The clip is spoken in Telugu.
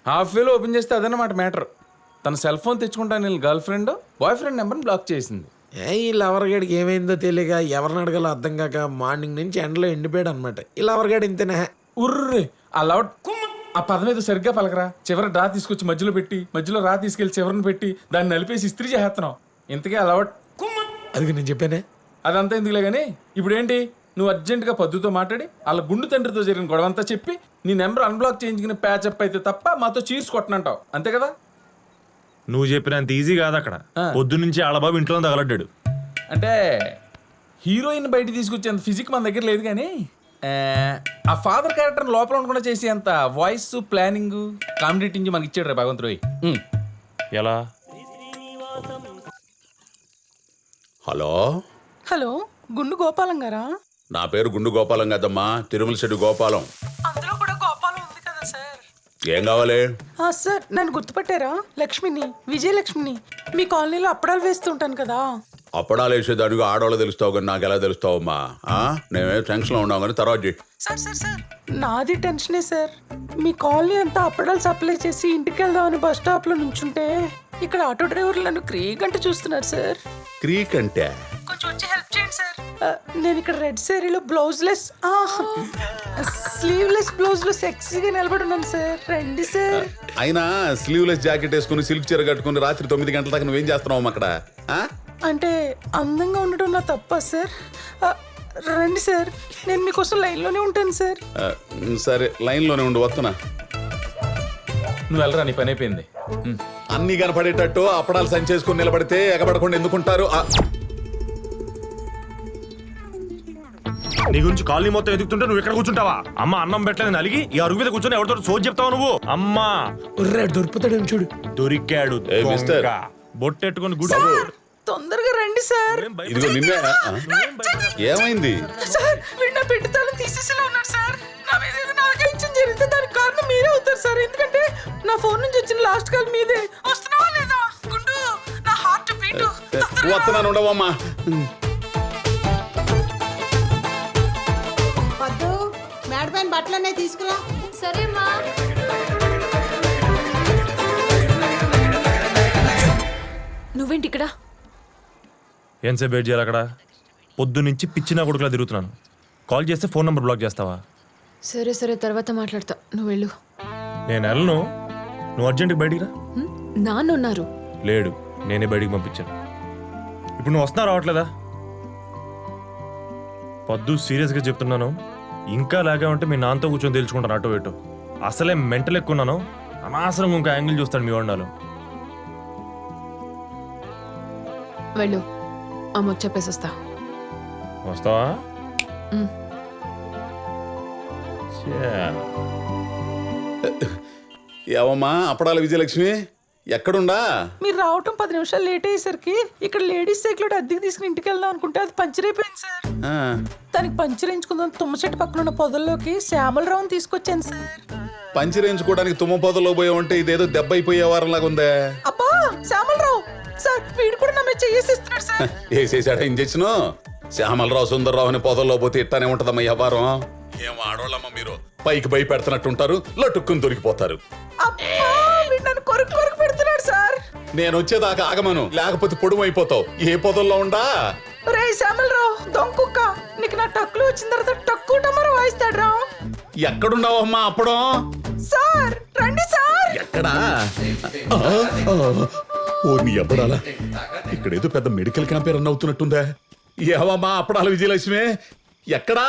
హాఫ్ వేలో ఓపెన్ చేస్తే అదన్నమాట మ్యాటర్. తన సెల్ ఫోన్ తెచ్చుకుంటాను నేను గర్ల్ ఫ్రెండ్ బాయ్ ఫ్రెండ్ నెంబర్ని బ్లాక్ చేసింది. ఈ లవర్గాడికి ఏమైందో తెలియక ఎవరిని అడగాలో అర్థం కాక మార్నింగ్ నుంచి ఎండలో ఎండిపోయాడు అనమాట. ఈ లవర్గాడు ఇంతనే. ఉర్రే ఆ లవట్ ఆ పదం ఏదో సరిగ్గా పలకరా. చివరి డ్రా తీసుకొచ్చి మధ్యలో పెట్టి మధ్యలో రా తీసుకెళ్లి చివరిని పెట్టి దాన్ని నలిపేసి ఇస్త్రీ చేస్తున్నావు. ఇంతకీ ఆ లవట్ అది నేను చెప్పానే. అదంతా ఎందుకులే కానీ ఇప్పుడు ఏంటి, నువ్వు అర్జెంటుగా పద్దుతో మాట్లాడి వాళ్ళ గుండు తండ్రితో జరిగిన గొడవంతా చెప్పి నీ నెంబర్ అన్బ్లాక్ చేయించుకుని ప్యాచప్ అయితే తప్ప మాతో చీర్స్ కొట్టనంటావు అంతే కదా? నువ్వు చెప్పినంత ఈజీ కాదు అక్కడ. పొద్దు నుంచి ఆళ్ళబాబు ఇంట్లో తగలడ్డాడు. అంటే హీరోయిన్ బయట తీసుకొచ్చేంత ఫిజిక్ మన దగ్గర లేదు కానీ ఆ ఫాదర్ క్యారెక్టర్ లోపల ఉండకుండా చేసే అంత వాయిస్ ప్లానింగ్ కామెడీ టింజ్ మనకి ఇచ్చాడు రే భగవంతుడు. ఎలా? హలో హలో, గుండు గోపాలం గారా? నా పేరు గుండు గోపాలం కదమ్మా, తిరుమల శెట్టి గోపాలం. అందులో కూడా గోపాలం ఉంది కదా సార్. ఏం కావాలి? సార్ నన్ను గుర్తుపట్టారా? లక్ష్మిని, విజయలక్ష్మిని. మీ కాలనీలో అప్పడాలు వేస్తుంటాను కదా. అప్పడాలు వేసేదానికి ఆడవాళ్ళు తెలుస్తావు కానీ నాకు ఎలా తెలుస్తావమ్మా? నేనే టెన్షన్లో ఉన్నావు కానీ తర్వాత చెయ్యి. సార్ సార్ సార్ నాది టెన్షనే సార్. మీ కాలనీ అంతా అప్పడాలు సప్లై చేసి ఇంటికి వెళ్దామని బస్ స్టాప్ లో నుంచుంటే ఇక్కడ ఆటో డ్రైవర్లు నన్ను క్రీగంట చూస్తున్నారు సార్. క్రీక్ అంటే కొంచెం వచ్చి హెల్ప్ చేయండి సార్. నేను ఇక్కడ రెడ్ శారీలో బ్లౌజ్లెస్ స్లీవ్లెస్ బ్లౌజ్ లో సెక్సీగా నిలబడి ఉన్నాను సార్. రండి సార్. అయినా స్లీవ్లెస్ జాకెట్ వేసుకుని సిల్క్ చీర కట్టుకుని రాత్రి 9 గంటల దాకా నువ్వేం చేస్తున్నావు అక్కడ? అంటే అందంగా ఉండటం నా తప్ప సార్? రండి సార్, నేను మీకోసం లైన్లోనే ఉంటాను సార్. సరే లైన్లోనే ఉండు, వస్తున్నా. నువ్వు వెళ్ళరా, నీ పని అయిపోయింది. అన్ని కనపడేటట్టు అప్పడాలు సంచేసుకుని నిలబడితే ఎగబడకుండా ఎందుకుంటారు? నీ గురించి కాలనీ మొత్తం ఎదుగుతుంటే నువ్వు ఇక్కడ కూర్చుంటావా? అమ్మ అన్నం పెట్టలేదు అలిగి ఈ అరుగు మీద కూర్చొని ఎవరితో సోది చెప్తావు నువ్వు? అమ్మా దొరుకుతాడేం చూడు. దొరికాడు మిస్టర్. బొట్టెట్టుకుని గుడి. తొందరగా రండి సార్. ఇదిగో నిన్నే. ఏమైంది? సార్ వీడు నా పెట్టితాలను తీసేసేలా ఉన్నాడు సార్. నా మీద ఏదైనా ఆలోచించడం జరిగితే దానికి కారణం మీరే అవుతారు సార్. ఎందుకంటే నా ఫోన్ నుంచి వచ్చిన లాస్ట్ కాల్ మీదే. వస్తున్నావా లేదా గుండు? నా హార్ట్ బీట్. వస్తున్నాను, ఉండవమ్మా. వద్దు, మేడ పైన బట్టలనే తీసుకురా. సరేమ్మా. నువ్వేంటి ఇక్కడ? ఎంతసేపు వెయిట్ చేయాలి అక్కడ? పొద్దు నుంచి పిచ్చిన కొడుకులా తిరుగుతున్నాను. కాల్ చేస్తే ఫోన్ నెంబర్ బ్లాక్ చేస్తావా? సరే సరే తర్వాత మాట్లాడతా, నువ్వు వెళ్ళు. నేను వెళ్ళను, నువ్వు అర్జెంట్గా బయటికి రా. నాన్న ఉన్నారు. లేడు, నేనే బయటికి పంపించాను. ఇప్పుడు నువ్వు వస్తున్నా రావట్లేదా? పొద్దు సీరియస్గా చెప్తున్నాను, ఇంకా లాగా ఉంటే మీ నాన్నతో కూర్చొని తెలుసుకుంటాను అటో ఇటో. అసలే మెంటల్ ఎక్కున్నాను, అనవసరం ఇంకా యాంగిల్ చూస్తాడు మీ వాడినాలు. వెళ్ళు, అమ్మ చెప్పేసి వస్తా. వస్తావా? ఏవమ్మా అప్పడాల విజయలక్ష్మి, ఎక్కడుండా? మీరు రావటం 10 నిమిషాలు లేట్ అయ్యేసరికి ఇక్కడ లేడీస్ సైకిల్ అద్దెకి తీసుకుని ఇంటికి వెళ్దాం అనుకుంటే అది పంచర్ అయిపోయింది సార్. దానికి పంచర్ వేయించుకుందాం తుమ్మ చెట్టు పక్కన ఉన్న పొదల్లోకి శ్యామలరావుని తీసుకొచ్చాను సార్. పంచర్ వేయించుకోవడానికి తుమ్మ పొదలో పోయావంటే ఇదేదో దెబ్బ అయిపోయే వారంలాగా ఉందే. అబ్బా శ్యామలరావు సార్, వీడు కూడా నా మీద చేసేస్తున్నాడు సార్. వేసేసాడా ఇంజెక్షన్? శ్యామలరావు సుందరరావు అని పొదల్లో పోతే ఇట్టానే ఉంటదమ్మా వ్యవహారం. ఏం ఆడోళ్ళమ్మా మీరు, పైకి భయపెడుతున్నట్టుంటారు, లటుక్కుని దొరికిపోతారు. నేను వచ్చేదాకా ఆగమను, లేకపోతే పొడుము అయిపోతావు. ఏ పొదల్లో ఉండా? రే శ్యామలరావు దొంకుక్క, నీకు నా టక్కులు వచ్చిన తర్వాత టక్కు టమర వాయిస్తాడు రా. ఎక్కడున్నావమ్మా అప్పడం? సార్ రండి సార్. ఎక్కడా? ఓ నీ అబ్బడాలా, ఇక్కడేదో పెద్ద మెడికల్ క్యాంప్ రన్ అవుతున్నట్టుందా? ఏవమ్మా అప్పడాల విజయలక్ష్మి, ఎక్కడా?